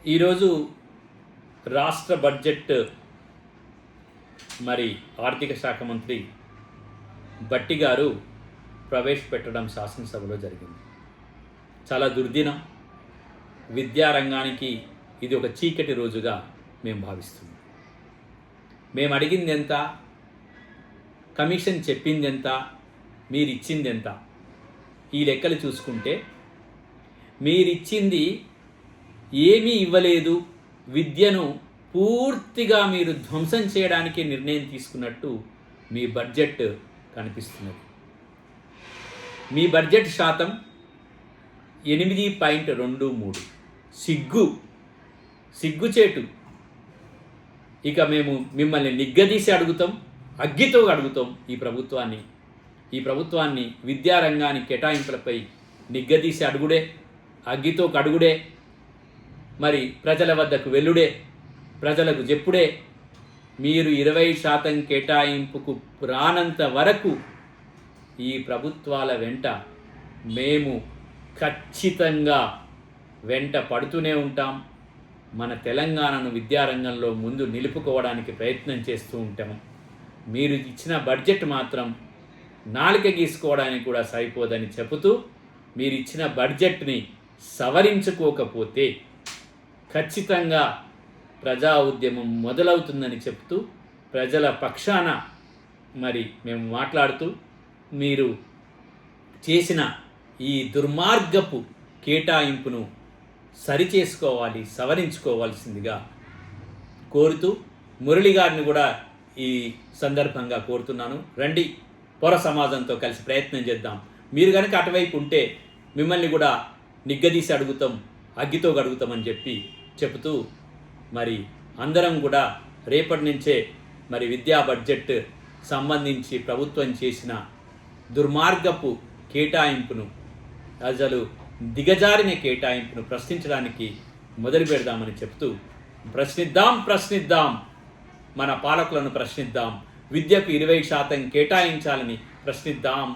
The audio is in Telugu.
ఈరోజు రాష్ట్ర బడ్జెట్ మరి ఆర్థిక శాఖ మంత్రి భట్టి గారు ప్రవేశపెట్టడం శాసనసభలో జరిగింది. చాలా దుర్దినం. విద్యారంగానికి ఇది ఒక చీకటి రోజుగా మేము భావిస్తున్నాం. మేము అడిగింది ఎంత, కమిషన్ చెప్పింది ఎంత, మీరు ఇచ్చింది ఎంత, ఈ లెక్కలు చూసుకుంటే మీరిచ్చింది ఏమీ ఇవ్వలేదు, విద్యను పూర్తిగా మీరు ధ్వంసం చేయడానికి నిర్ణయం తీసుకున్నట్టు మీ బడ్జెట్ కనిపిస్తున్నది. మీ బడ్జెట్ శాతం 8.23. సిగ్గుచేటు. ఇక మేము మిమ్మల్ని నిగ్గదీసి అడుగుతాం, అగ్గితో అడుగుతాం ఈ ప్రభుత్వాన్ని విద్యారంగానికి కేటాయింపులపై నిగ్గదీసి అడుగుడే, అగ్గితో కడుగుడే, మరి ప్రజల వద్దకు వెళ్ళుడే, ప్రజలకు చెప్పుడే. మీరు 20% కేటాయింపుకు రానంత వరకు ఈ ప్రభుత్వాల వెంట మేము ఖచ్చితంగా వెంట పడుతూనే ఉంటాం. మన తెలంగాణను విద్యారంగంలో ముందు నిలుపుకోవడానికి ప్రయత్నం చేస్తూ ఉంటాం. మీరు ఇచ్చిన బడ్జెట్ మాత్రం నాలుక గీసుకోవడానికి కూడా సరిపోదని చెబుతూ, మీరు ఇచ్చిన బడ్జెట్ని సవరించుకోకపోతే ఖచ్చితంగా ప్రజా ఉద్యమం మొదలవుతుందని చెప్తూ, ప్రజల పక్షాన మరి మేము మాట్లాడుతూ, మీరు చేసిన ఈ దుర్మార్గపు కేటాయింపును సరిచేసుకోవాలి, సవరించుకోవాల్సిందిగా కోరుతూ, మురళి గారిని కూడా ఈ సందర్భంగా కోరుతున్నాను. రండి, పౌర సమాజంతో కలిసి ప్రయత్నం చేద్దాం. మీరు కనుక అటువైపు ఉంటే మిమ్మల్ని కూడా నిగ్గదీసి అడుగుతాం, అగ్గితో గడుగుతామని చెబుతూ మరి అందరం కూడా రేపటి నుంచే మరి విద్యా బడ్జెట్ సంబంధించి ప్రభుత్వం చేసిన దుర్మార్గపు కేటాయింపును, అసలు దిగజారిన కేటాయింపును ప్రశ్నించడానికి మొదలు పెడదామని చెప్తూ, ప్రశ్నిద్దాం, మన పాలకులను ప్రశ్నిద్దాం, విద్యకు 20% కేటాయించాలని ప్రశ్నిద్దాం.